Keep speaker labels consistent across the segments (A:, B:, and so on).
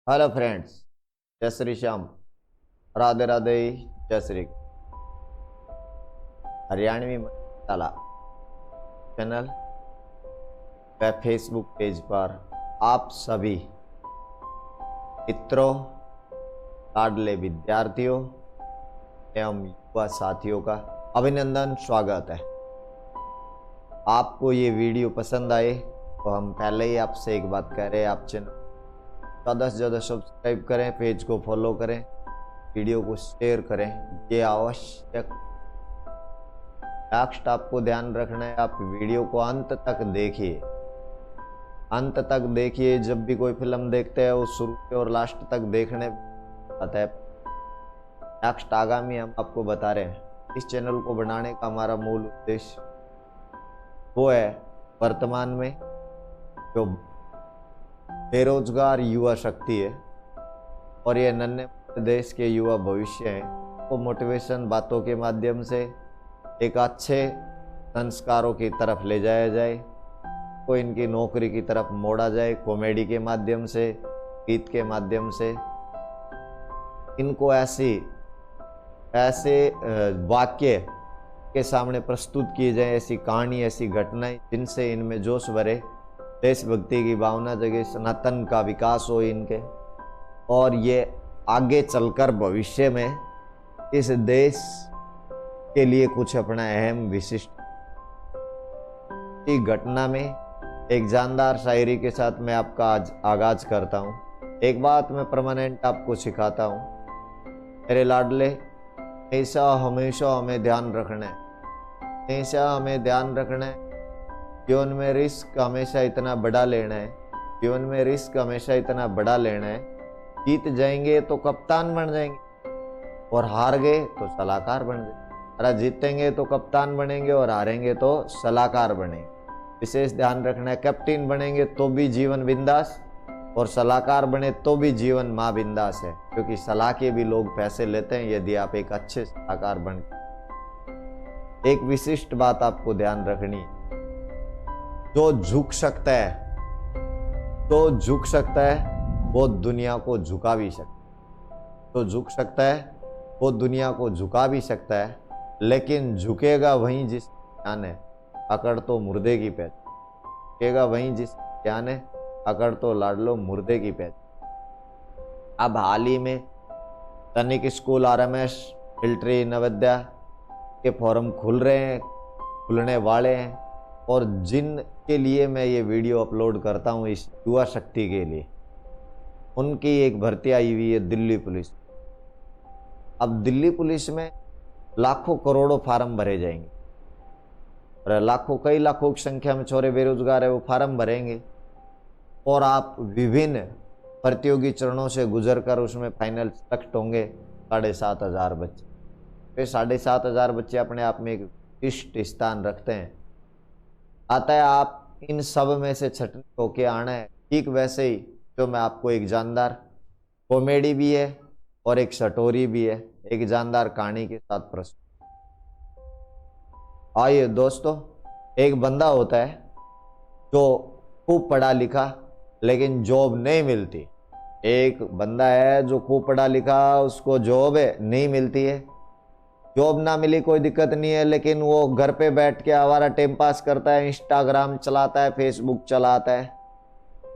A: Hello friends, जय श्री श्याम, राधे राधे, जय श्री। हरियाणवी मसाला channel व फेसबुक पेज पर आप सभी मित्रों, लाडले विद्यार्थियों एवं युवा साथियों का अभिनंदन, स्वागत है। आपको ये वीडियो पसंद आए तो हम पहले ही आपसे एक बात कह रहे हैं, आप चैनल ज़्यादा से ज़्यादा सब्सक्राइब करें, पेज को फॉलो करें, वीडियो को शेयर करें, ये आवश्यक। नेक्स्ट आपको ध्यान रखना है, आप वीडियो को अंत तक देखिए। अंत तक देखिए, जब भी कोई फिल्म देखते हैं वो शुरू से और लास्ट तक देखने आता है। नेक्स्ट आगामी हम आपको बता रहे हैं, इस चैनल को बनाने का हमारा मूल उद्देश्य वो है, वर्तमान में जो बेरोजगार युवा शक्ति है और ये नन्हे देश के युवा भविष्य हैं, वो मोटिवेशन बातों के माध्यम से एक अच्छे संस्कारों की तरफ ले जाया जाए, को इनकी नौकरी की तरफ मोड़ा जाए। कॉमेडी के माध्यम से, गीत के माध्यम से इनको ऐसे वाक्य के सामने प्रस्तुत किए जाए, ऐसी कहानी, ऐसी घटनाएं जिनसे इनमें जोश भरे, देशभक्ति की भावना जगे, सनातन का विकास हो इनके, और ये आगे चलकर भविष्य में इस देश के लिए कुछ अपना अहम विशिष्ट घटना में एक जानदार शायरी के साथ मैं आपका आज आगाज करता हूँ। एक बात मैं परमानेंट आपको सिखाता हूँ, मेरे लाडले, ऐसा हमेशा हमें ध्यान रखना है, हमेशा हमें ध्यान रखना है। जीवन में रिस्क हमेशा इतना बड़ा लेना है, जीवन में रिस्क हमेशा इतना बड़ा लेना है। जीत जाएंगे तो कप्तान बन जाएंगे और हार गए तो सलाहकार बन जाएंगे। अरे जीतेंगे तो कप्तान बनेंगे और हारेंगे तो सलाहकार बनेंगे। विशेष ध्यान रखना है, कैप्टन बनेंगे तो भी जीवन बिंदास और सलाहकार बने तो भी जीवन माँ बिंदास है, क्योंकि सलाह के भी लोग पैसे लेते हैं यदि आप एक अच्छे सलाहकार बन। एक विशिष्ट बात आपको ध्यान रखनी है, जो झुक सकता है वो दुनिया को झुका भी सकता है। जो झुक सकता है वो दुनिया को झुका भी सकता है, लेकिन झुकेगा वहीं जिस ज्ञान है, अकड़ तो मुर्दे की पहचान। झुकेगा वहीं जिस ज्ञान है, अकड़ तो लाडलो मुर्दे की पहचान। अब हाल ही में सैनिक स्कूल RMS मिलिट्री नवोदय के फॉर्म खुलने वाले हैं, और जिन के लिए मैं ये वीडियो अपलोड करता हूँ इस युवा शक्ति के लिए, उनकी एक भर्ती आई हुई है दिल्ली पुलिस। अब दिल्ली पुलिस में लाखों करोड़ों फार्म भरे जाएंगे, और कई लाखों की संख्या में छोरे बेरोजगार है, वो फार्म भरेंगे और आप विभिन्न प्रतियोगी चरणों से गुजरकर उसमें फाइनल सेलेक्ट होंगे। 7,500 बच्चे, फिर 7,500 बच्चे अपने आप में एक विशिष्ट स्थान रखते हैं। आता है आप इन सब में से छटनी होके आना है। ठीक वैसे ही जो मैं आपको एक जानदार कॉमेडी भी है और एक स्टोरी भी है, एक जानदार कहानी के साथ प्रस्तुत। आइए दोस्तों, एक बंदा होता है जो खूब पढ़ा लिखा लेकिन जॉब नहीं मिलती। एक बंदा है जो खूब पढ़ा लिखा, उसको जॉब नहीं मिलती है। जॉब ना मिली कोई दिक्कत नहीं है, लेकिन वो घर पे बैठ के आवारा टाइम पास करता है, इंस्टाग्राम चलाता है, फेसबुक चलाता है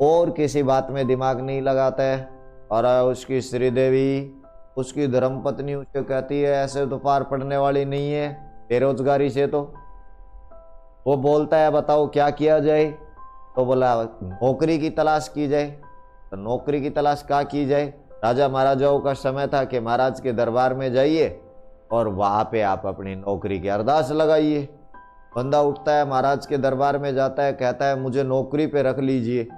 A: और किसी बात में दिमाग नहीं लगाता है। और उसकी श्रीदेवी, उसकी धर्मपत्नी उसको कहती है, ऐसे तो पार पड़ने वाली नहीं है बेरोजगारी से। तो वो बोलता है, बताओ क्या किया जाए? तो बोला, नौकरी की तलाश की जाए। तो नौकरी की तलाश क्या की जाए? राजा महाराजाओं का समय था कि महाराज के दरबार में जाइए और वहां पे आप अपनी नौकरी की अरदास लगाइए। बंदा उठता है, महाराज के दरबार में जाता है, कहता है मुझे नौकरी पे रख लीजिए।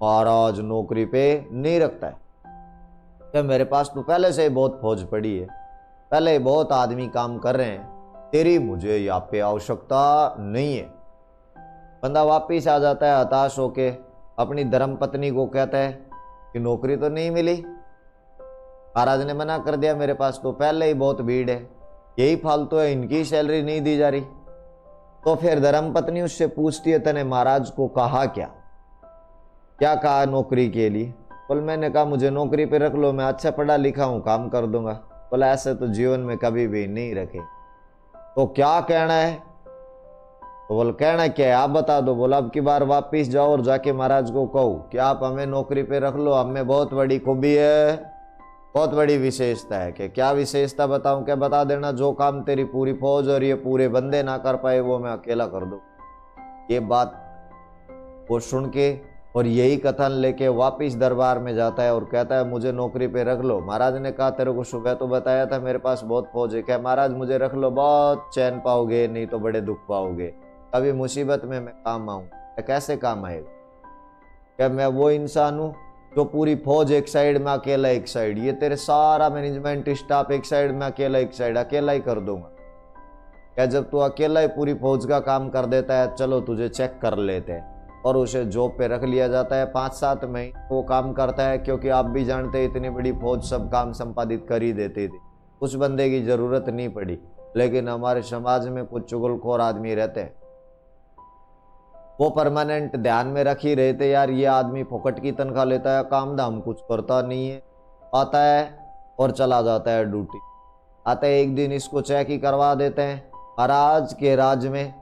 A: महाराज नौकरी पे नहीं रखता है, क्या मेरे पास तो पहले से ही बहुत फौज पड़ी है, पहले ही बहुत आदमी काम कर रहे हैं, तेरी मुझे यहाँ पे आवश्यकता नहीं है। बंदा वापिस आ जाता है हताश होके, अपनी धर्मपत्नी को कहता है कि नौकरी तो नहीं मिली, महाराज ने मना कर दिया, मेरे पास तो पहले ही बहुत भीड़ है, यही फालतू है, इनकी सैलरी नहीं दी जा रही। तो फिर धर्मपत्नी उससे पूछती है, तने महाराज को कहा क्या कहा नौकरी के लिए? बोल मैंने कहा मुझे नौकरी पे रख लो, मैं अच्छा पढ़ा लिखा हूँ, काम कर दूंगा। बोला ऐसे तो जीवन में कभी भी नहीं रखे। तो क्या कहना है? तो बोल कहना क्या है आप बता दो। बोला अब की बार वापिस जाओ और जाके महाराज को कहो कि आप हमें नौकरी पे रख लो, हमें बहुत बड़ी खूबी है, बहुत बड़ी विशेषता है। कि क्या विशेषता बताऊं? क्या बता देना, जो काम तेरी पूरी फौज और ये पूरे बंदे ना कर पाए वो मैं अकेला कर दूं। ये बात वो सुन के और यही कथन लेके वापिस दरबार में जाता है और कहता है मुझे नौकरी पे रख लो। महाराज ने कहा तेरे को सुबह तो बताया था मेरे पास बहुत फौज है। क्या महाराज मुझे रख लो, बहुत चैन पाओगे, नहीं तो बड़े दुख पाओगे, कभी मुसीबत में मैं काम आऊं। कैसे काम आएगा? क्या मैं वो इंसान हूं जो पूरी फौज एक साइड में, अकेला एक साइड, ये तेरे सारा मैनेजमेंट स्टाफ एक साइड में, अकेला एक साइड, अकेला ही कर दूंगा। क्या जब तू अकेला ही पूरी फौज का काम कर देता है, चलो तुझे चेक कर लेते हैं, और उसे जॉब पे रख लिया जाता है। 5-7 महीने वो काम करता है, क्योंकि आप भी जानते हैं इतनी बड़ी फौज सब काम संपादित कर ही देती थी, उस बंदे की जरूरत नहीं पड़ी। लेकिन हमारे समाज में कुछ चुगलखोर आदमी रहते हैं, वो परमानेंट ध्यान में रख ही रहे थे यार ये आदमी फोकट की तनख्वाह लेता है, काम धाम कुछ करता नहीं है, आता है और चला जाता है ड्यूटी। आते एक दिन इसको चेक ही करवा देते हैं। महाराज के राज में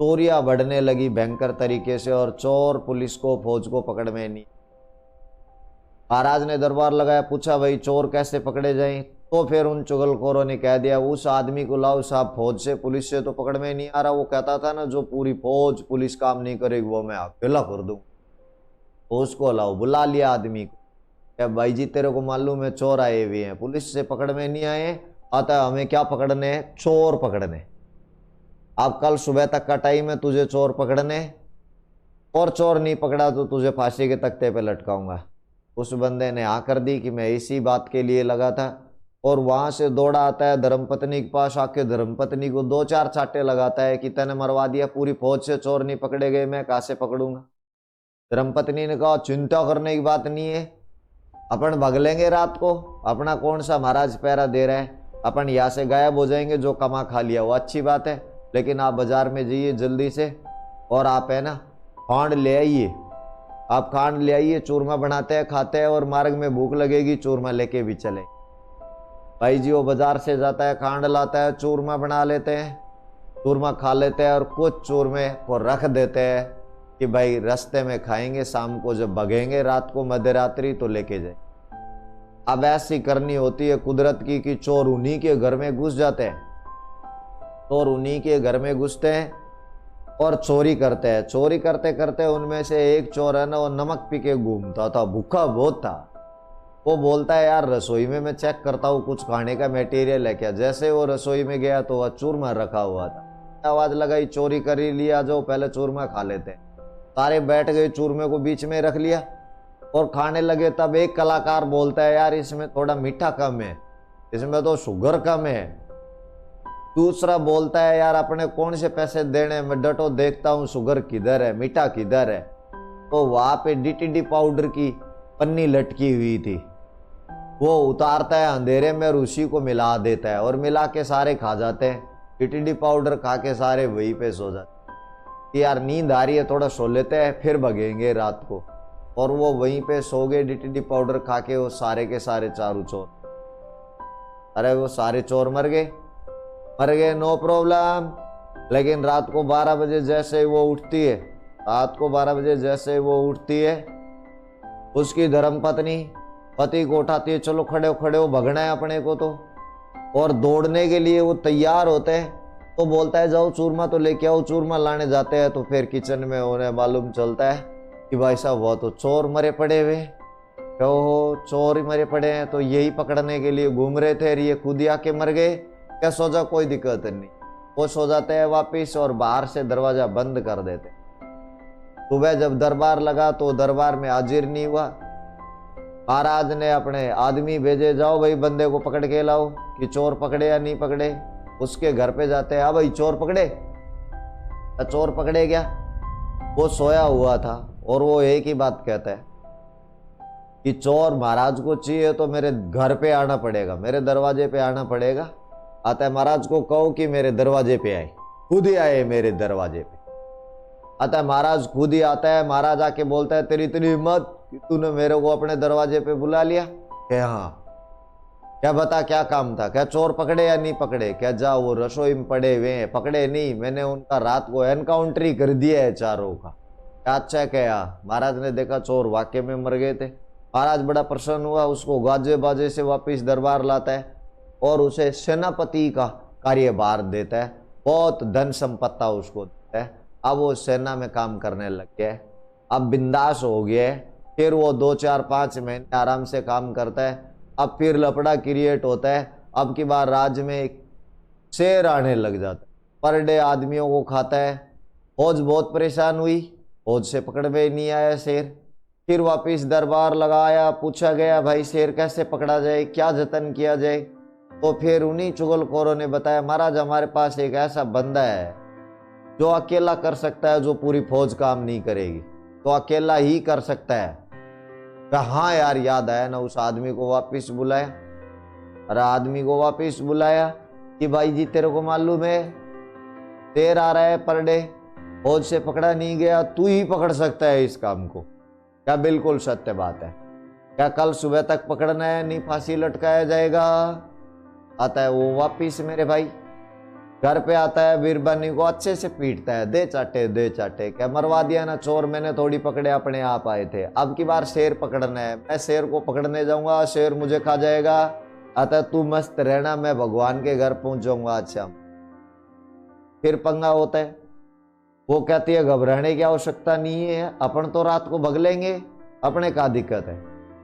A: चोरियां बढ़ने लगी भयंकर तरीके से, और चोर पुलिस को फौज को पकड़ में नहीं। महाराज ने दरबार लगाया, पूछा भाई चोर कैसे पकड़े जाएं? तो फिर उन चुगलखोरों ने कह दिया उस आदमी को लाओ साहब, फौज से पुलिस से तो पकड़ में नहीं आ रहा। वो कहता था ना जो पूरी फौज पुलिस काम नहीं करेगी वो मैं अकेला कर दूं, तो उसको लाओ। बुला लिया आदमी को। क्या भाई जी तेरे को मालूम है चोर आए हुए हैं, पुलिस से पकड़ में नहीं आए, आता है हमें क्या पकड़ने हैं? चोर पकड़ने। अब कल सुबह तक का टाइम है तुझे चोर पकड़ने, और चोर नहीं पकड़ा तो तुझे फांसी के तख्ते पे लटकाऊंगा। उस बंदे ने हाँ कर दी कि मैं इसी बात के लिए लगा था, और वहां से दौड़ा आता है धर्मपत्नी के पास, आके धर्मपत्नी को 2-4 चाटे लगाता है कि तैने मरवा दिया, पूरी फौज से चोर नहीं पकड़े गए, मैं कहां से पकड़ूंगा। धर्मपत्नी ने कहा चिंता करने की बात नहीं है, अपन भग लेंगे रात को, अपना कौन सा महाराज पहरा दे रहा है, अपन यहाँ से गायब हो जाएंगे, जो कमा खा लिया वो अच्छी बात है। लेकिन आप बाजार में जाइए जल्दी से, और आप है ना खांड ले आइए, आप खांड ले आइए, चूरमा बनाते हैं खाते हैं, और मार्ग में भूख लगेगी चूरमा लेके भी चले। भाई जी वो बाजार से जाता है, खांड लाता है, चूरमा बना लेते हैं, चूरमा खा लेते हैं, और कुछ चूरमे को रख देते हैं कि भाई रास्ते में खाएंगे, शाम को जब भगेंगे रात को मध्यरात्रि तो लेके जाए। अब ऐसी करनी होती है कुदरत की कि चोर उन्हीं के घर में घुस जाते हैं, चोर उन्हीं के घर में घुसते हैं और चोरी करते हैं। चोरी करते करते उनमें से एक चोर है ना, वो नमक पी के घूमता था, भूखा बहुत था। वो बोलता है यार रसोई में मैं चेक करता हूँ कुछ खाने का मटेरियल है क्या। जैसे वो रसोई में गया तो वह चूरमा रखा हुआ था। आवाज लगाई चोरी कर ही लिया, जो पहले चूरमा खा लेते हैं। सारे बैठ गए, चूरमे को बीच में रख लिया और खाने लगे। तब एक कलाकार बोलता है यार इसमें थोड़ा मीठा कम है, इसमें तो शुगर कम है। दूसरा बोलता है यार अपने कौन से पैसे देने, मैं डटो देखता हूँ शुगर किधर है, मीठा किधर है। तो वहां पे डीटीडी पाउडर की पन्नी लटकी हुई थी, वो उतारता है अंधेरे में और उसी को मिला देता है, और मिला के सारे खा जाते हैं। डीटीडी पाउडर खा के सारे वहीं पे सो जाते कि यार नींद आ रही है थोड़ा सो लेते हैं फिर भगेंगे रात को। और वो वहीं पे सो गए डीटीडी पाउडर खा के, वो सारे के सारे चारों चोर। अरे वो सारे चोर मर गए, नो प्रॉब्लम। लेकिन रात को 12 बजे जैसे ही वो उठती है, रात को 12 बजे जैसे ही वो उठती है, उसकी धर्मपत्नी पति को उठाती है, चलो खड़े हो भगना है अपने को तो। और दौड़ने के लिए वो तैयार होते हैं, तो बोलता है जाओ चूरमा तो लेके आओ। चूरमा लाने जाते हैं तो फिर किचन में उन्हें मालूम चलता है कि भाई साहब वो तो चोर मरे पड़े हुए। हो चोर ही मरे पड़े हैं, तो यही पकड़ने के लिए घूम रहे थे, ये खुद ही आके मर गए। क्या सोचा कोई दिक्कत नहीं, वो सो जाते हैं वापिस और बाहर से दरवाजा बंद कर देते। सुबह जब दरबार लगा तो दरबार में हाजिर नहीं हुआ। महाराज ने अपने आदमी भेजे, जाओ भाई बंदे को पकड़ के लाओ कि चोर पकड़े या नहीं पकड़े। उसके घर पे जाते हैं, हाँ भाई चोर पकड़े। चोर पकड़े क्या? वो सोया हुआ था और वो एक ही बात कहता है कि चोर महाराज को चाहिए तो मेरे घर पे आना पड़ेगा, मेरे दरवाजे पे आना पड़ेगा। आता है महाराज को कहो कि मेरे दरवाजे पे आए, खुद ही आए मेरे दरवाजे पे। आता है महाराज खुद ही आता है। महाराज आके बोलता है तेरी इतनी हिम्मत कि तूने मेरे को अपने दरवाजे पे बुला लिया? क्या हाँ। क्या बता क्या काम था? क्या चोर पकड़े या नहीं पकड़े? क्या जाओ वो रसोई में पड़े हुए हैं, पकड़े नहीं, मैंने उनका रात को एनकाउंटर ही कर दिया है चारों का। क्या अच्छा है क्या? महाराज ने देखा चोर वाकई में मर गए थे। महाराज बड़ा प्रसन्न हुआ, उसको गाजे बाजे से वापिस दरबार लाता है और उसे सेनापति का कार्यभार देता है, बहुत धन संपत्ता उसको देता है। अब वो सेना में काम करने लग गया है, अब बिंदास हो गया है। फिर वो 2-4-5 महीने आराम से काम करता है। अब फिर लफड़ा क्रिएट होता है। अब की बार राज्य में एक शेर आने लग जाता है, पर डे आदमियों को खाता है। फौज बहुत परेशान हुई, फौज से पकड़ में नहीं आया शेर। फिर वापिस दरबार लगाया, पूछा गया भाई शेर कैसे पकड़ा जाए, क्या जतन किया जाए? तो फिर उन्हीं चुगलखोरों ने बताया, महाराज हमारे पास एक ऐसा बंदा है जो अकेला कर सकता है, जो पूरी फौज काम नहीं करेगी, तो अकेला ही कर सकता है। हाँ यार याद आया ना, उस आदमी को वापिस बुलाया। अरे आदमी को वापिस बुलाया कि भाई जी तेरे को मालूम है शेर आ रहा है पर डे, फौज से पकड़ा नहीं गया, तू ही पकड़ सकता है इस काम को। क्या बिल्कुल सत्य बात है। क्या कल सुबह तक पकड़ना है, नहीं फांसी लटकाया जाएगा? आता है वो वापिस मेरे भाई, घर पे आता है, बीरबानी को अच्छे से पीटता है, दे चाटे दे चाटे। क्या मरवा दिया ना, चोर मैंने थोड़ी पकड़े, अपने आप आए थे। अब की बार शेर पकड़ना है, मैं शेर को पकड़ने जाऊंगा, शेर मुझे खा जाएगा। आता तू मस्त रहना, मैं भगवान के घर पहुंच जाऊंगा आज शाम। फिर पंगा होता है, वो कहती है घबराने की आवश्यकता नहीं है, अपन तो रात को भग लेंगे, अपने क्या दिक्कत है?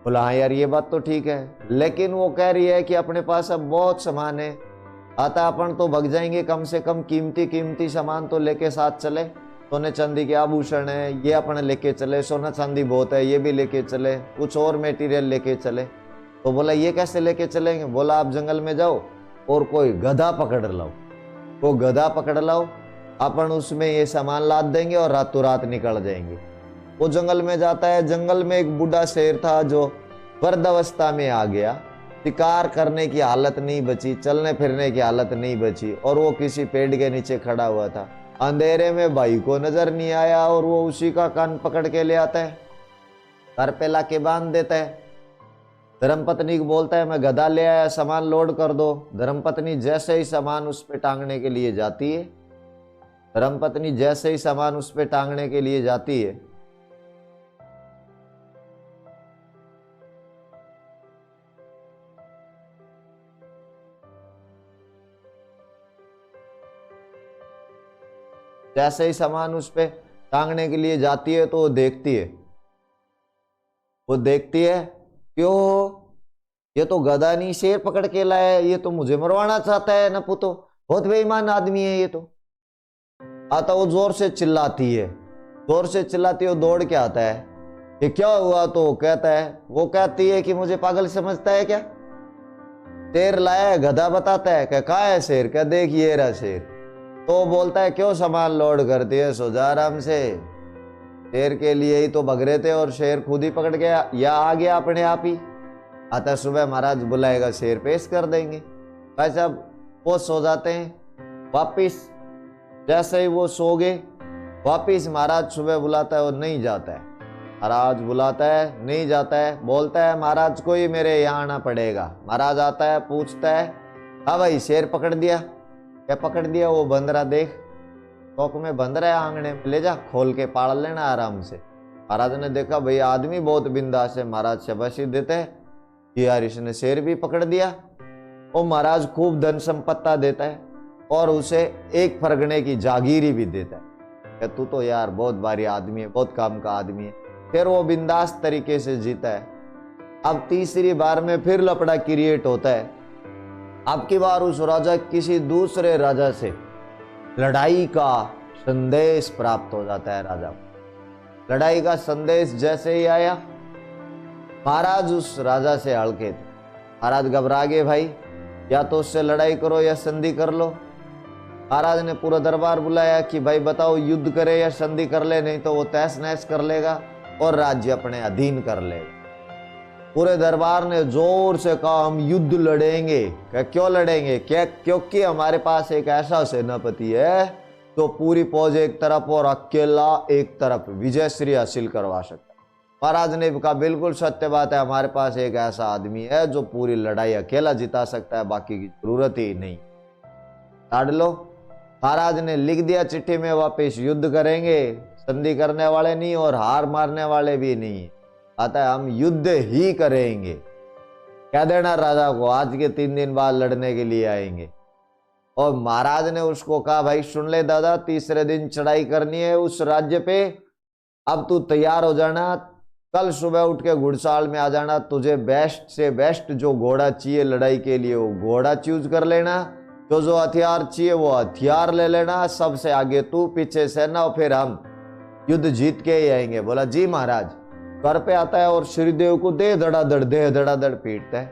A: बोला हाँ यार ये बात तो ठीक है, लेकिन वो कह रही है कि अपने पास अब बहुत सामान है, आता अपन तो भग जाएंगे, कम से कम कीमती कीमती सामान तो लेके साथ चले, सोने चांदी के आभूषण है ये अपन लेके चले, सोना चांदी बहुत है ये भी लेके चले, कुछ और मटेरियल लेके चले। तो बोला ये कैसे लेके चलेंगे? बोला आप जंगल में जाओ और कोई गधा पकड़ लाओ, वो गधा पकड़ लाओ, अपन उसमें ये सामान लाद देंगे और रातों रात निकल जाएंगे। वो जंगल में जाता है, जंगल में एक बूढ़ा शेर था जो वृद्धावस्था में आ गया, शिकार करने की हालत नहीं बची, चलने फिरने की हालत नहीं बची, और वो किसी पेड़ के नीचे खड़ा हुआ था। अंधेरे में भाई को नजर नहीं आया और वो उसी का कान पकड़ के ले आता है, घर पे लाके बांध देता है। धर्मपत्नी को बोलता है मैं गधा ले आया, सामान लोड कर दो। धर्मपत्नी जैसे ही सामान उस पे टांगने के लिए जाती है, धर्मपत्नी जैसे ही सामान उस पे टांगने के लिए जाती है, जैसे ही सामान उस पे टांगने के लिए जाती है तो वो देखती है क्यों, ये तो गधा नहीं शेर पकड़ के लाया है, ये तो मुझे मरवाना चाहता है ना पुतो, बहुत बेईमान आदमी है ये तो। आता वो जोर से चिल्लाती है, जोर से चिल्लाती है, वो दौड़ के आता है कि क्या हुआ? तो वो कहता है, वो कहती है कि मुझे पागल समझता है क्या, शेर लाया है, गधा बताता है। क्या कहाँ है शेर? क्या देख ये रहा शेर। तो बोलता है क्यों सामान लोड करती है, सो जा आराम से, शेर के लिए ही तो भग रहे थे और शेर खुद ही पकड़ गया या आ गया अपने आप ही। आता सुबह महाराज बुलाएगा, शेर पेश कर देंगे। भाई साहब वो सो जाते हैं वापिस, जैसे ही वो सो गए वापिस महाराज सुबह बुलाता है और नहीं जाता है। महाराज बुलाता है नहीं जाता है, बोलता है महाराज को ही मेरे यहाँ आना पड़ेगा। महाराज आता है, पूछता है हाँ भाई शेर पकड़ दिया? क्या पकड़ दिया? वो बंद रहा, देख चौक में बंद रहा है, आंगने में ले जा खोल के पाल लेना आराम से। महाराज ने देखा भाई आदमी बहुत बिंदास है, महाराज शाबाशी देते हैं कि यार इसने शेर भी पकड़ दिया। और महाराज खूब धन संपत्ता देता है और उसे एक फरगने की जागीरी भी देता है कि तू तो यार बहुत भारी आदमी है, बहुत काम का आदमी है। फिर वो बिंदास तरीके से जीता है। अब तीसरी बार में फिर लफड़ा क्रिएट होता है। अब की बार उस राजा किसी दूसरे राजा से लड़ाई का संदेश प्राप्त हो जाता है। राजा को लड़ाई का संदेश जैसे ही आया, महाराज उस राजा से हड़के थे। महाराज घबरा गए, भाई या तो उससे लड़ाई करो या संधि कर लो। महाराज ने पूरा दरबार बुलाया कि भाई बताओ युद्ध करे या संधि कर ले, नहीं तो वो तहस नहस कर लेगा और राज्य अपने अधीन कर लेगा। पूरे दरबार ने जोर से कहा हम युद्ध लड़ेंगे। क्या क्यों लड़ेंगे? क्या? क्योंकि हमारे पास एक ऐसा सेनापति है तो पूरी फौज एक तरफ और अकेला एक तरफ विजय श्री हासिल करवा सकता है। महाराज ने कहा बिल्कुल सत्य बात है, हमारे पास एक ऐसा आदमी है जो पूरी लड़ाई अकेला जिता सकता है, बाकी की जरूरत ही नहीं। काट लो। महाराज ने लिख दिया चिट्ठी में, वापिस युद्ध करेंगे, संधि करने वाले नहीं और हार मारने वाले भी नहीं, आता है हम युद्ध ही करेंगे। कह देना राजा को आज के 3 दिन बाद लड़ने के लिए आएंगे। और महाराज ने उसको कहा भाई सुन ले दादा, तीसरे दिन चढ़ाई करनी है उस राज्य पे, अब तू तैयार हो जाना, कल सुबह उठ के घुड़साल में आ जाना, तुझे बेस्ट से बेस्ट जो घोड़ा चाहिए लड़ाई के लिए वो घोड़ा चूज कर लेना, जो हथियार चाहिए वो हथियार ले लेना, सबसे आगे तू पीछे सेना, और फिर हम युद्ध जीत के ही आएंगे। बोला जी महाराज। घर पे आता है और श्रीदेव को दे धड़ाधड़ पीटता है,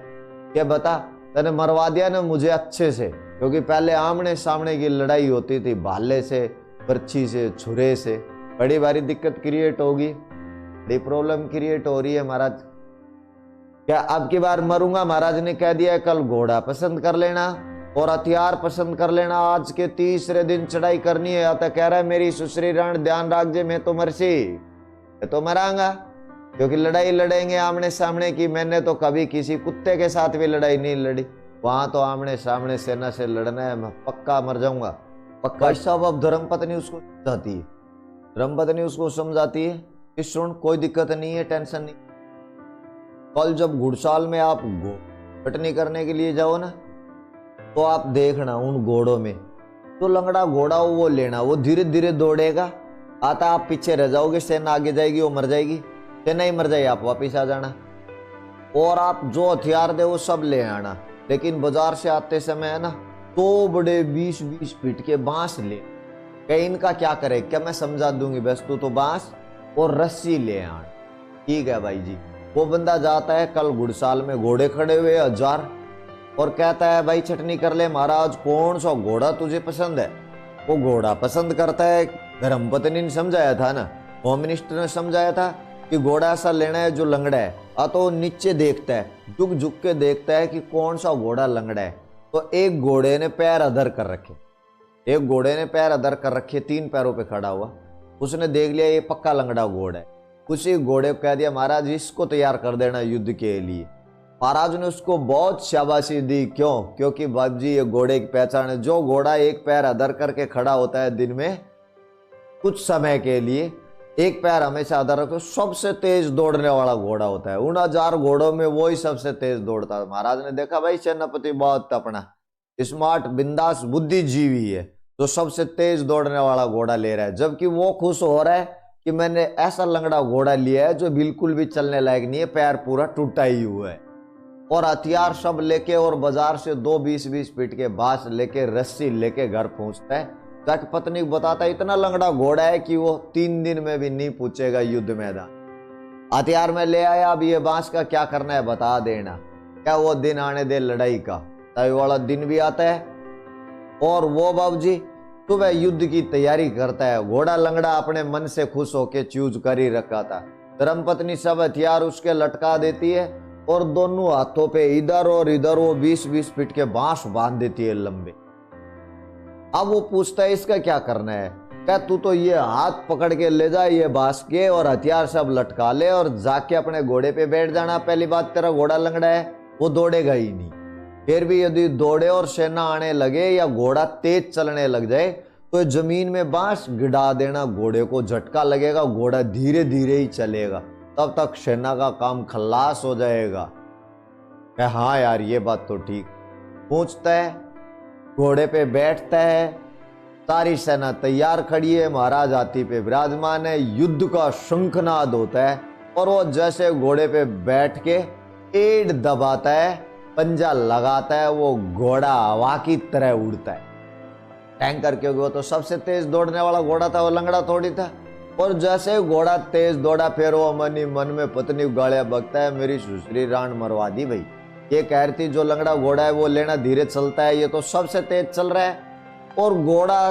A: क्या बता तने मरवा दिया ना मुझे अच्छे से, क्योंकि पहले आमने सामने की लड़ाई होती थी, भाले से, बर्छी से, छुरे से, बड़ी भारी दिक्कत क्रिएट होगी, बड़ी प्रॉब्लम क्रिएट हो रही है महाराज। क्या अब की बार मरूंगा? महाराज ने कह दिया कल घोड़ा पसंद कर लेना और हथियार पसंद कर लेना, आज के तीसरे दिन चढ़ाई करनी है। आता कह रहा है मेरी सुश्री रण ध्यान रख जे, मैं तो मरसी, मैं तो मरांगा, क्योंकि लड़ाई लड़ेंगे आमने सामने की। मैंने तो कभी किसी कुत्ते के साथ भी लड़ाई नहीं लड़ी, वहां तो आमने सामने सेना से लड़ना है, मैं पक्का मर जाऊंगा पक्का। सब अब धर्मपत्नी उसको समझाती है, धर्मपत्नी उसको समझाती है कि सुन कोई दिक्कत नहीं है, टेंशन नहीं, कल जब घुड़साल में आप कटनी करने के लिए जाओ ना, तो आप देखना उन घोड़ों में तो लंगड़ा घोड़ा हो वो लेना, वो धीरे धीरे दौड़ेगा, आता आप पीछे रह जाओगे, सेना आगे जाएगी वो मर जाएगी, सेना ही मर जाएगी, आप वापिस आ जाना। और आप जो हथियार दे वो सब ले आना, लेकिन बाजार से आते समय है ना तो बड़े 20-20 फीट के बांस ले। कहीं इनका क्या करे, क्या मैं समझा दूंगी, बस तू तो बांस और रस्सी ले आना। ठीक है भाई जी। वो बंदा जाता है, कल घुड़साल में घोड़े खड़े हुए 1000, और कहता है भाई छटनी कर ले महाराज, कौन सा घोड़ा तुझे पसंद है? वो घोड़ा पसंद करता है, धर्मपत्नी ने समझाया था ना, होम मिनिस्टर ने समझाया था कि घोड़ा ऐसा लेना है जो लंगड़ा है। तो नीचे देखता है, झुक झुक के देखता है कि कौन सा घोड़ा लंगड़ा है। तो एक घोड़े ने पैर अधर कर रखे, एक घोड़े ने पैर अधर कर रखे, 3 पैरों पे खड़ा हुआ। उसने देख लिया ये पक्का लंगड़ा घोड़ा है, उसी घोड़े को कह दिया महाराज इसको तैयार कर देना युद्ध के लिए। महाराज ने उसको बहुत शाबाशी दी, क्यों? क्योंकि बाबू जी ये घोड़े की पहचान है, जो घोड़ा एक पैर अधर करके खड़ा होता है दिन में कुछ समय के लिए, एक पैर हमेशा अधर रखो, सबसे तेज दौड़ने वाला घोड़ा होता है। उन 1000 घोड़ों में वो ही सबसे तेज दौड़ता है। महाराज ने देखा भाई सेनापति बहुत अपना स्मार्ट बिंदास बुद्धिजीवी है, तो सबसे तेज दौड़ने वाला घोड़ा ले रहा है, जबकि वो खुश हो रहा है कि मैंने ऐसा लंगड़ा घोड़ा लिया है जो बिल्कुल भी चलने लायक नहीं है, पैर पूरा टूटा ही हुआ है। और हथियार सब लेके और बाजार से 2 20-20 फीट के बांस लेके रस्सी लेके घर पहुंचता है। जाके पत्नी को बताता है इतना लंगड़ा घोड़ा है कि वो 3 दिन में भी नहीं पूछेगा युद्ध मैदान। हथियार में ले आया, अब ये बांस का क्या करना है बता देना। क्या वो दिन आने दे लड़ाई का, तभी वाला दिन भी आता है। और वो बाबूजी सुबह युद्ध की तैयारी करता है। घोड़ा लंगड़ा अपने मन से खुश होके चूज कर ही रखा था। धर्मपत्नी सब हथियार उसके लटका देती है और दोनों हाथों पे इधर और इधर वो 20-20 फीट के बांस बांध देती है लंबे। अब वो पूछता है इसका क्या करना है? क्या तू तो ये हाथ पकड़ के ले जा ये बांस के और हथियार सब लटका ले और जाके अपने घोड़े पे बैठ जाना। पहली बात तेरा घोड़ा लंगड़ा है, वो दौड़ेगा ही नहीं। फिर भी यदि दौड़े और सेना आने लगे या घोड़ा तेज चलने लग जाए तो जमीन में बांस गिरा देना, घोड़े को झटका लगेगा, घोड़ा धीरे धीरे ही चलेगा, तब तक सेना का काम खल्लास हो जाएगा। क्या हाँ यार ये बात तो ठीक। पूछता है, घोड़े पे बैठता है, सारी सेना तैयार खड़ी है, महाराज हाथी पे विराजमान है, युद्ध का शंखनाद होता है और वो जैसे घोड़े पे बैठ के एड़ दबाता है, पंजा लगाता है, वो घोड़ा हवा की तरह उड़ता है। टैंकर, क्योंकि वो तो सबसे तेज दौड़ने वाला घोड़ा था, वो लंगड़ा थोड़ी था। और जैसे घोड़ा तेज दौड़ा फिर वो मन में पत्नी गालियां बकता है, मेरी सुश्री रान मरवा दी भाई। ये कह रही थी जो लंगड़ा घोड़ा है वो लेना धीरे चलता है, ये तो सबसे तेज चल रहा है। और घोड़ा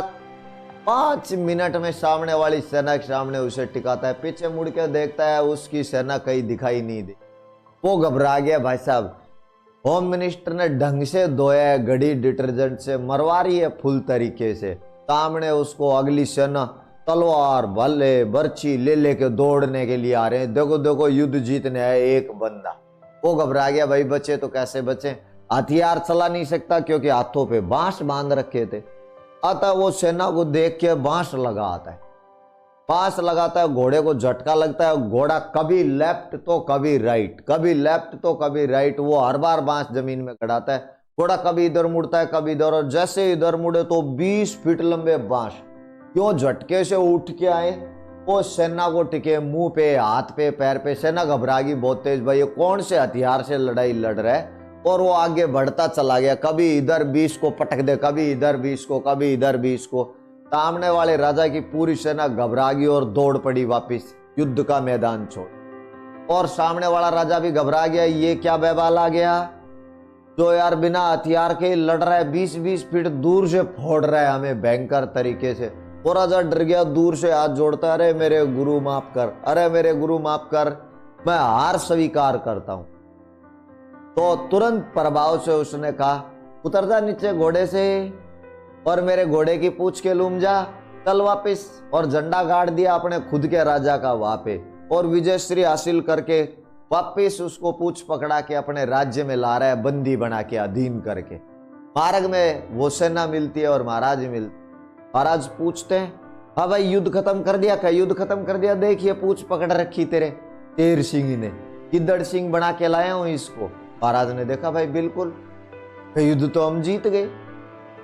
A: 5 मिनट में सामने वाली सेना के सामने उसे टिकाता है। पीछे मुड़ के देखता है उसकी सेना कहीं दिखाई नहीं दी। वो घबरा गया भाई साहब। होम मिनिस्टर ने ढंग से धोया है, घड़ी डिटर्जेंट से मरवा रही है फुल तरीके से। सामने उसको अगली सेना तलवार भल्ले बर्छी ले लेके दौड़ने के लिए आ रहे हैं। देखो देखो युद्ध जीतने है एक बंदा। वो घबरा गया, भाई बचे तो कैसे बचे, हथियार चला नहीं सकता क्योंकि हाथों पे बांस बांध रखे थे। अतः वो सेना को देख के बांस लगाता है, बांस लगाता है, घोड़े को झटका लगता है, घोड़ा कभी लेफ्ट तो कभी राइट, कभी लेफ्ट तो कभी राइट, वो हर बार बांस जमीन में गड़ाता है। घोड़ा कभी इधर मुड़ता है कभी इधर, और जैसे इधर मुड़े तो 20 फीट लंबे बांस क्यों झटके से उठ के आए, वो सेना को टिके मुंह पे, हाथ पे, पैर पे। सेना घबरा गई बहुत तेज, भाई ये कौन से हथियार से लड़ाई लड़ रहा है। और वो आगे बढ़ता चला गया, कभी इधर 20 को पटक दे, कभी इधर 20 को, कभी इधर 20 को। सामने वाले राजा की पूरी सेना घबरा गई और दौड़ पड़ी वापिस युद्ध का मैदान छोड़। और सामने वाला राजा भी घबरा गया, ये क्या बहबाल आ गया जो यार बिना हथियार के लड़ रहा है, 20-20 फीट दूर से फोड़ रहा है हमें भयंकर तरीके से। वो राजा डर गया, दूर से हाथ जोड़ता, अरे मेरे गुरु माफ कर, अरे मेरे गुरु माफ कर, मैं हार स्वीकार करता हूं। तो तुरंत प्रभाव से उसने कहा, उतर जा नीचे घोड़े से और मेरे घोड़े की पूंछ के लूम जा, चल वापिस। और झंडा गाड़ दिया अपने खुद के राजा का वहां पे, और विजयश्री हासिल करके वापिस उसको पूंछ पकड़ा के अपने राज्य में ला रहा है, बंदी बना के, अधीन करके। मार्ग में वो सेना मिलती है और महाराज मिलते। महाराज पूछते हैं, हाँ भाई युद्ध खत्म कर दिया क्या, युद्ध खत्म कर दिया, देखिए पूंछ पकड़ रखी तेरे शेर सिंह ने, गिद्दड़ सिंह बना के लाया हूं इसको। महाराज ने देखा, भाई बिल्कुल युद्ध तो हम जीत गए।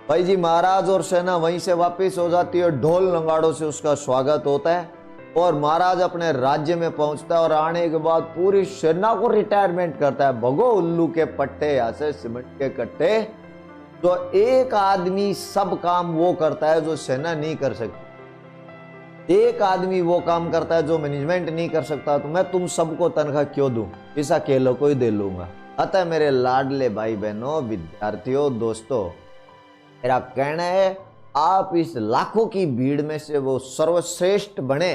A: भाई जी महाराज और सेना वहीं से वापिस हो जाती है, ढोल नगाड़ों से उसका स्वागत होता है और महाराज अपने राज्य में पहुंचता है। और आने के बाद पूरी सेना को रिटायरमेंट करता है। भगो उल्लू के पट्टे, ऐसे सीमेंट के कट्टे। तो एक आदमी सब काम वो करता है जो सेना नहीं कर सकती, एक आदमी वो काम करता है जो मैनेजमेंट नहीं कर सकता। तो मैं तुम सबको तनख्वाह क्यों दूं, इस अकेले को ही दे लूंगा। अतः मेरे लाडले भाई बहनों, विद्यार्थियों, दोस्तों, मेरा कहना है आप इस लाखों की भीड़ में से वो सर्वश्रेष्ठ बने।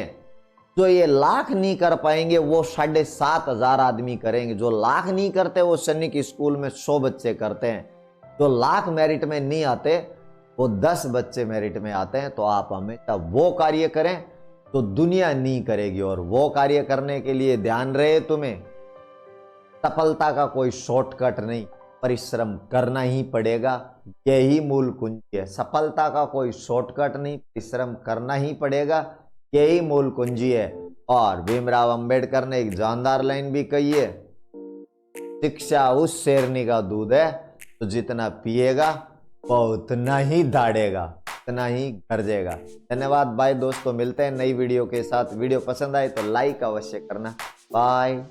A: जो ये लाख नहीं कर पाएंगे वो 7,500 आदमी करेंगे। जो लाख नहीं करते वो सैनिक स्कूल में 100 बच्चे करते हैं। जो लाख मेरिट में नहीं आते वो 10 बच्चे मेरिट में आते हैं। तो आप हमेशा वो कार्य करें तो दुनिया नहीं करेगी। और वो कार्य करने के लिए ध्यान रहे, तुम्हें सफलता का कोई शॉर्टकट नहीं, परिश्रम करना ही पड़ेगा। यही मूल कुंजी है। सफलता का कोई शॉर्टकट नहीं, परिश्रम करना ही पड़ेगा, यही मूल कुंजी है। और भीमराव अंबेडकर ने एक जानदार लाइन भी कही है, शिक्षा उस शेरनी का दूध है तो जितना पिएगा वो उतना ही दाड़ेगा, उतना ही गरजेगा। धन्यवाद बाय दोस्तों, मिलते हैं नई वीडियो के साथ। वीडियो पसंद आए तो लाइक अवश्य करना। बाय।